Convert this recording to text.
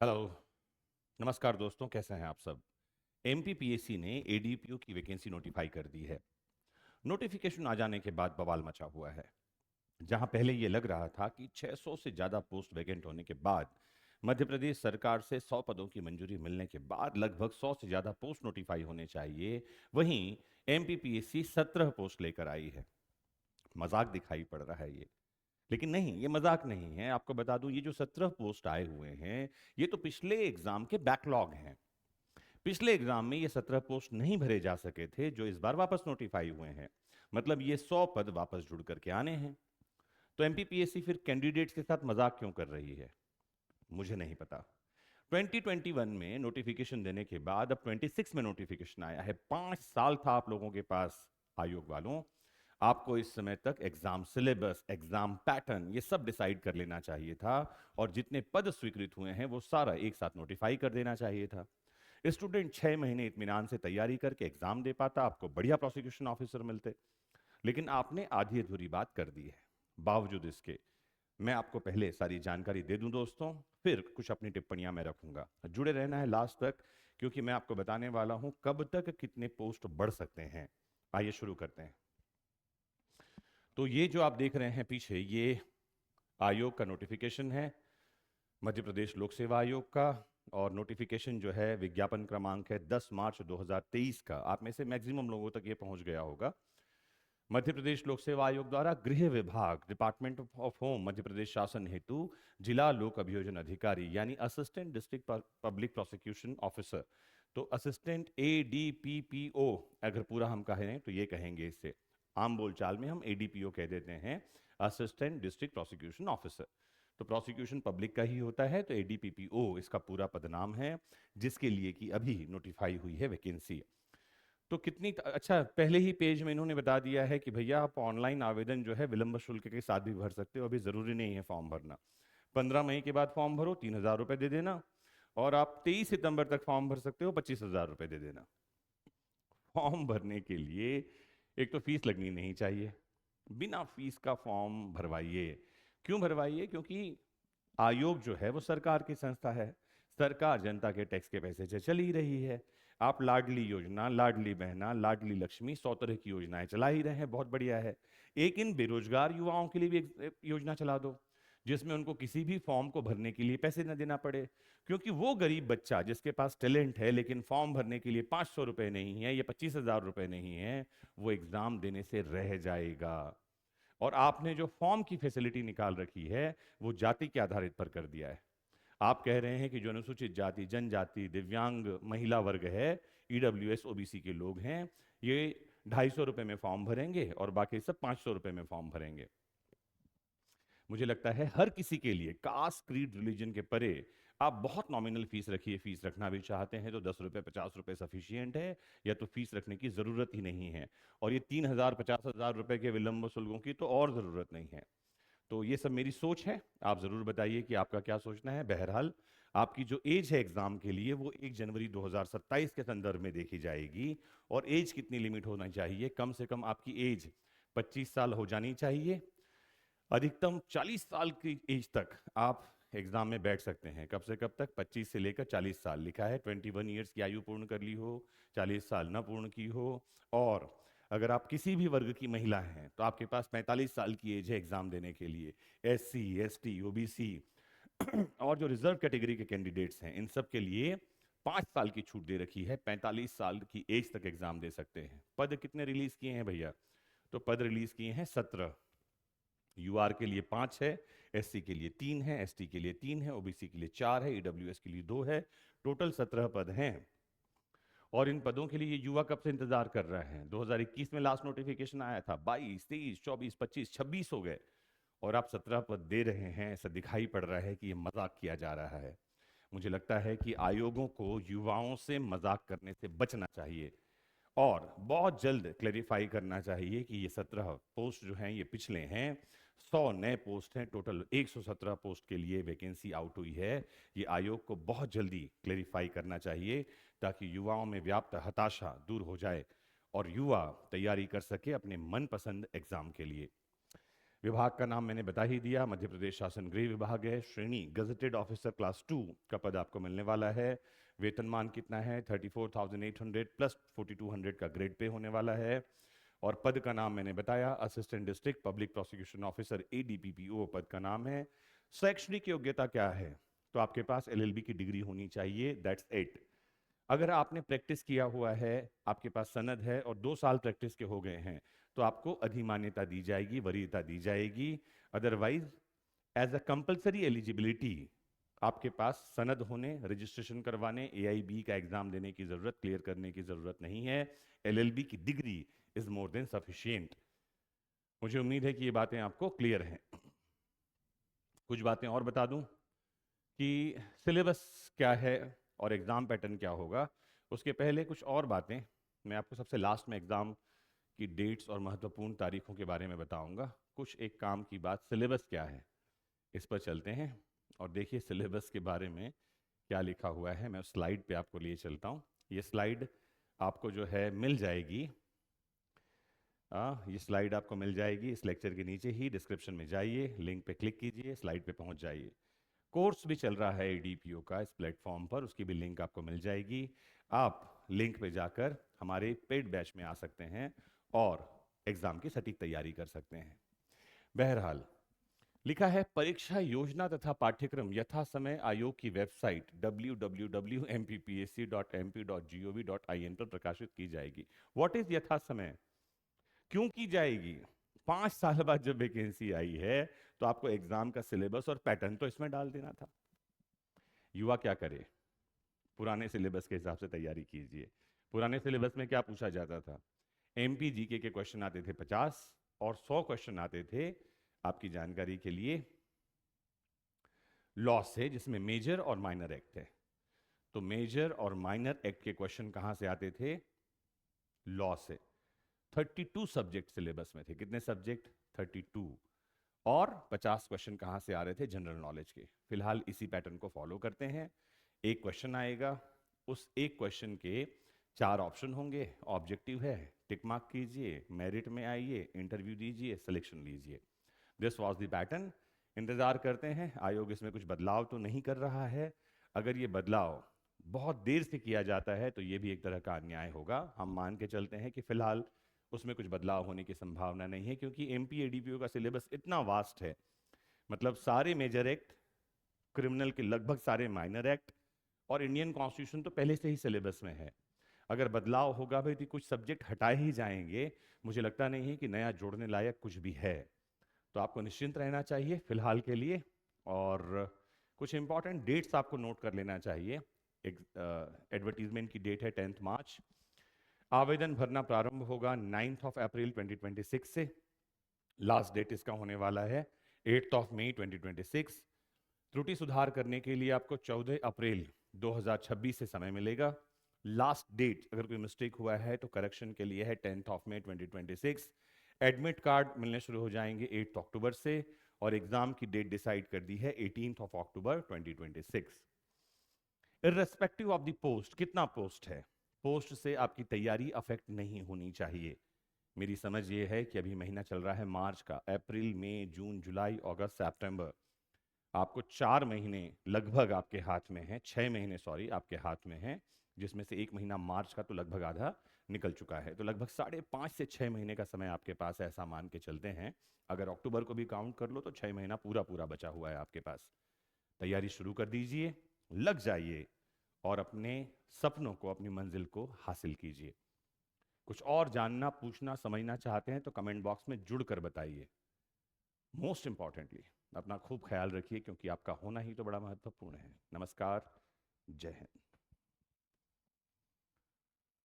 Hello. नमस्कार दोस्तों, कैसे हैं आप सब। एमपीपीएससी ने एडीपीओ की वैकेंसी नोटिफाई कर दी है। नोटिफिकेशन आ जाने के बाद बवाल मचा हुआ है। जहां पहले ये लग रहा था कि 600 से ज़्यादा पोस्ट वैकेंट होने के बाद मध्य प्रदेश सरकार से 100 पदों की मंजूरी मिलने के बाद लगभग 100 से ज़्यादा पोस्ट नोटिफाई होने चाहिए, वहीं एमपीपीएससी 17 पोस्ट लेकर आई है। मजाक दिखाई पड़ रहा है ये, लेकिन नहीं, ये मजाक नहीं है। आपको बता दूं, ये जो 17 पोस्ट आए हुए हैं, ये तो पिछले एग्जाम के बैकलॉग हैं। पिछले एग्जाम में ये 17 पोस्ट नहीं भरे जा सके थे, जो इस बार वापस नोटिफाई हुए हैं। मतलब ये 100 पद वापस जुड़ करके आने हैं। तो एमपीपीएससी फिर कैंडिडेट्स के साथ मजाक क्यों कर रही है, मुझे नहीं पता। 2021 में नोटिफिकेशन देने के बाद अब 26 में नोटिफिकेशन आया है। 5 साल था आप लोगों के पास, आयोग वालों। आपको इस समय तक एग्जाम सिलेबस, एग्जाम पैटर्न, ये सब डिसाइड कर लेना चाहिए था, और जितने पद स्वीकृत हुए हैं वो सारा एक साथ नोटिफाई कर देना चाहिए था। स्टूडेंट 6 महीने इत्मीनान से तैयारी करके एग्जाम दे पाता, आपको बढ़िया प्रोसिक्यूशन ऑफिसर मिलते। लेकिन आपने आधी अधूरी बात कर दी है। बावजूद इसके मैं आपको पहले सारी जानकारी दे दूं दोस्तों, फिर कुछ अपनी टिप्पणियां मैं रखूंगा। जुड़े रहना है लास्ट तक, क्योंकि मैं आपको बताने वाला हूं कब तक कितने पोस्ट बढ़ सकते हैं। आइए शुरू करते हैं। तो ये जो आप देख रहे हैं पीछे, ये आयोग का नोटिफिकेशन है, मध्य प्रदेश लोक सेवा आयोग का। और नोटिफिकेशन जो है, विज्ञापन क्रमांक है 10 मार्च 2023 का। आप में से मैक्सिमम लोगों तक ये पहुंच गया होगा। मध्य प्रदेश लोक सेवा आयोग द्वारा गृह विभाग, department of home, Madhya Pradesh शासन हेतु जिला लोक अभियोजन अधिकारी यानी assistant district public prosecution officer, तो असिस्टेंट एडीपीपीओ अगर पूरा हम कहें तो ये कहेंगे इसे। आम बोलचाल में हम एडीपीओ कह देते हैं, असिस्टेंट डिस्ट्रिक्ट प्रोसिक्यूशन ऑफिसर। तो प्रोसिक्यूशन पब्लिक का ही होता है, तो एडीपीपीओ इसका पूरा पदनाम है, जिसके लिए कि अभी नोटिफाई हुई है वैकेंसी। तो कितनी अच्छा, पहले ही पेज में इन्होंने बता दिया है कि भैया आप ऑनलाइन आवेदन जो है विलंब शुल्क के साथ भी भर सकते हो, अभी जरूरी नहीं है फॉर्म भरना। 15 मई के बाद फॉर्म भरो, 3,000 रुपये दे देना। और आप 23 सितंबर तक फॉर्म भर सकते हो, 25,000 रुपये दे देना। फॉर्म भरने के लिए एक तो फीस लगनी नहीं चाहिए। बिना फीस का फॉर्म भरवाइए। क्यों भरवाइए? क्योंकि आयोग जो है वो सरकार की संस्था है। सरकार जनता के टैक्स के पैसे से चल ही रही है। आप लाडली योजना, लाडली बहना, लाडली लक्ष्मी, 100 तरह की योजनाएं चला ही रहे हैं, बहुत बढ़िया है। एक इन बेरोजगार युवाओं के लिए भी एक योजना चला दो, जिसमें उनको किसी भी फॉर्म को भरने के लिए पैसे न देना पड़े। क्योंकि वो गरीब बच्चा जिसके पास टैलेंट है लेकिन फॉर्म भरने के लिए 500 रुपये नहीं है या 25,000 रुपये नहीं है, वो एग्जाम देने से रह जाएगा। और आपने जो फॉर्म की फैसिलिटी निकाल रखी है, वो जाति के आधारित पर कर दिया है। आप कह रहे हैं कि जो अनुसूचित जाति, जनजाति, दिव्यांग, महिला वर्ग है, ईडब्ल्यूएस, ओबीसी के लोग हैं, ये 250 रुपये में फॉर्म भरेंगे और बाकी सब 500 रुपये में फॉर्म भरेंगे। मुझे लगता है हर किसी के लिए, कास्ट, क्रीड, रिलीजन के परे, आप बहुत नॉमिनल फीस रखिए। फीस रखना भी चाहते हैं तो 10 रुपये, 50 रुपये सफिशियंट है, या तो फीस रखने की जरूरत ही नहीं है। और ये 3,000, 50,000 रुपये के विलंब शुल्कों की तो और जरूरत नहीं है। तो ये सब मेरी सोच है, आप जरूर बताइए कि आपका क्या सोचना है। बहरहाल आपकी जो एज है एग्जाम के लिए, वो 1 जनवरी 2027 के संदर्भ में देखी जाएगी। और एज कितनी लिमिट होना चाहिए? कम से कम आपकी एज 25 साल हो जानी चाहिए। अधिकतम 40 साल की एज तक आप एग्जाम में बैठ सकते हैं। कब से कब तक? 25 से लेकर 40 साल। लिखा है 21 ईयर्स की आयु पूर्ण कर ली हो, 40 साल न पूर्ण की हो। और अगर आप किसी भी वर्ग की महिला हैं तो आपके पास 45 साल की एज है एग्जाम देने के लिए। एससी, एसटी, ओबीसी और जो रिजर्व कैटेगरी के कैंडिडेट्स हैं, इन सब के लिए 5 साल की छूट दे रखी है। 45 साल की एज तक एग्जाम दे सकते हैं। पद कितने रिलीज किए हैं भैया? तो पद रिलीज किए हैं 17। यूआर के लिए 5 है, एससी के लिए 3 है, एसटी के लिए 3 है, ओबीसी के लिए 4 है, ईडब्ल्यूएस के लिए 2 है। टोटल 17 पद हैं। और इन पदों के लिए ये युवा कब से इंतजार कर रहे हैं? 2021 में लास्ट नोटिफिकेशन आया था, 22, 23, 24, 25, 26 हो गए, और आप 17 पद दे रहे हैं। ऐसा दिखाई पड़ रहा है कि ये मजाक किया जा रहा है। मुझे लगता है कि आयोगों को युवाओं से मजाक करने से बचना चाहिए, और बहुत जल्द क्लेरिफाई करना चाहिए कि ये 17 पोस्ट जो हैं ये पिछले हैं। 100 नए पोस्ट हैं। टोटल 117 पोस्ट के लिए वैकेंसी आउट हुई है। ये आयोग को बहुत जल्दी क्लेरिफाई करना चाहिए, ताकि युवाओं में व्याप्त हताशा दूर हो जाए और युवा तैयारी कर सके अपने मनपसंद एग्जाम के लिए। विभाग का नाम मैंने बता ही दिया, मध्य प्रदेश शासन गृह विभाग है। श्रेणी गजेटेड ऑफिसर क्लास 2 का पद आपको मिलने वाला है। वेतनमान कितना है? 34,800 प्लस 4,200 का ग्रेड पे होने वाला है। और पद का नाम मैंने बताया, assistant district public prosecution officer ADPPO पद का नाम है। शैक्षणिक योग्यता क्या है? तो आपके पास LLB की डिग्री होनी चाहिए, दैट्स इट। अगर आपने प्रैक्टिस किया हुआ है, आपके पास सनद है और 2 साल प्रैक्टिस के हो गए हैं, तो आपको अधिमान्यता दी जाएगी, वरीयता दी जाएगी। Otherwise as a compulsory eligibility आपके पास सनद होने, रजिस्ट्रेशन करवाने, AIB का एग्जाम देने की जरूरत, क्लियर करने की जरूरत नहीं है। LLB की degree is more than sufficient. मुझे उम्मीद है कि ये बातें आपको क्लियर हैं। कुछ बातें और बता दूं कि सिलेबस क्या है और एग्ज़ाम पैटर्न क्या होगा। उसके पहले कुछ और बातें मैं आपको सबसे लास्ट में एग्ज़ाम की डेट्स और महत्वपूर्ण तारीखों के बारे में बताऊंगा। कुछ एक काम की बात, सिलेबस क्या है, इस पर चलते हैं और देखिए सिलेबस के बारे में क्या लिखा हुआ है। मैं उस स्लाइड पे आपको लिए चलता हूँ। ये स्लाइड आपको जो है मिल जाएगी, ये स्लाइड आपको मिल जाएगी इस लेक्चर के नीचे ही। डिस्क्रिप्शन में जाइए, लिंक पे क्लिक कीजिए, स्लाइड पे पहुंच जाइए। कोर्स भी चल रहा है ADPO का इस प्लेटफॉर्म पर, उसकी भी लिंक आपको मिल जाएगी। आप लिंक पे जाकर हमारे पेड बैच में आ सकते हैं और एग्जाम की सटीक तैयारी कर सकते हैं। बहरहाल लिखा है, परीक्षा योजना तथा पाठ्यक्रम यथा समय आयोग की वेबसाइट www.mppsc.mp.gov.in पर प्रकाशित की जाएगी। व्हाट इज यथा समय? क्यों की जाएगी? 5 साल बाद जब वैकेंसी आई है तो आपको एग्जाम का सिलेबस और पैटर्न तो इसमें डाल देना था। युवा क्या करे? पुराने सिलेबस के हिसाब से तैयारी कीजिए। पुराने सिलेबस में क्या पूछा जाता था? MP GK के क्वेश्चन आते थे 50 और 100 क्वेश्चन आते थे आपकी जानकारी के लिए लॉ से, जिसमें मेजर और माइनर एक्ट है। तो मेजर और माइनर एक्ट के क्वेश्चन कहां से आते थे? लॉ से। 32 सब्जेक्ट सिलेबस में थे। कितने सब्जेक्ट? 32। और 50 क्वेश्चन कहां से आ रहे थे? जनरल नॉलेज के। फिलहाल इसी पैटर्न को फॉलो करते हैं। एक क्वेश्चन आएगा, उस एक क्वेश्चन के 4 ऑप्शन होंगे, ऑब्जेक्टिव है, टिक मार्क कीजिए, मेरिट में आइए, इंटरव्यू दीजिए, सिलेक्शन लीजिए। This was the pattern. इंतजार करते हैं, आयोग इसमें कुछ बदलाव तो नहीं कर रहा है। अगर ये बदलाव बहुत देर से किया जाता है तो ये भी एक तरह का अन्याय होगा। हम मान के चलते हैं कि फिलहाल उसमें कुछ बदलाव होने की संभावना नहीं है, क्योंकि MP ADPO का सिलेबस इतना वास्ट है। मतलब सारे मेजर एक्ट, क्रिमिनल के लगभग सारे माइनर एक्ट और इंडियन कॉन्स्टिट्यूशन तो पहले से ही सिलेबस में है। अगर बदलाव होगा भाई तो कुछ सब्जेक्ट हटाए ही जाएंगे। मुझे लगता नहीं है कि नया जोड़ने लायक कुछ भी है। तो आपको निश्चिंत रहना चाहिए फिलहाल के लिए। और कुछ इंपॉर्टेंट डेट्स आपको नोट कर लेना चाहिए। एक एडवर्टीजमेंट की डेट है 10 मार्च। आवेदन भरना प्रारंभ होगा 9 अप्रैल 2026 से। लास्ट डेट इसका होने वाला है 8 मई 2026। त्रुटि सुधार करने के लिए आपको 14 अप्रैल 2026 से समय मिलेगा। लास्ट डेट अगर कोई मिस्टेक हुआ है तो करेक्शन के लिए है 10 मई 2026। एडमिट कार्ड मिलने शुरू हो जाएंगे 8 अक्टूबर से और एग्जाम की डेट डिसाइड कर दी है 18 अक्टूबर 2026। इर्रेस्पेक्टिव ऑफ द पोस्ट, कितना पोस्ट है, पोस्ट से आपकी तैयारी अफेक्ट नहीं होनी चाहिए। मेरी समझ ये है कि अभी महीना चल रहा है मार्च का, अप्रैल मई जून जुलाई अगस्त सितंबर, आपको 4 महीने लगभग आपके हाथ में है, 6 महीने सॉरी आपके हाथ में है, जिसमें से 1 महीना मार्च का तो लगभग आधा निकल चुका है। तो लगभग 5.5 से 6 महीने का समय आपके पास ऐसा मान के चलते हैं। अगर अक्टूबर को भी काउंट कर लो तो 6 महीना पूरा पूरा बचा हुआ है आपके पास। तैयारी शुरू कर दीजिए, लग जाइए और अपने सपनों को, अपनी मंजिल को हासिल कीजिए। कुछ और जानना, पूछना, समझना चाहते हैं तो कमेंट बॉक्स में जुड़कर बताइए। मोस्ट इंपॉर्टेंटली अपना खूब ख्याल रखिए, क्योंकि आपका होना ही तो बड़ा महत्वपूर्ण है। नमस्कार, जय हिंद।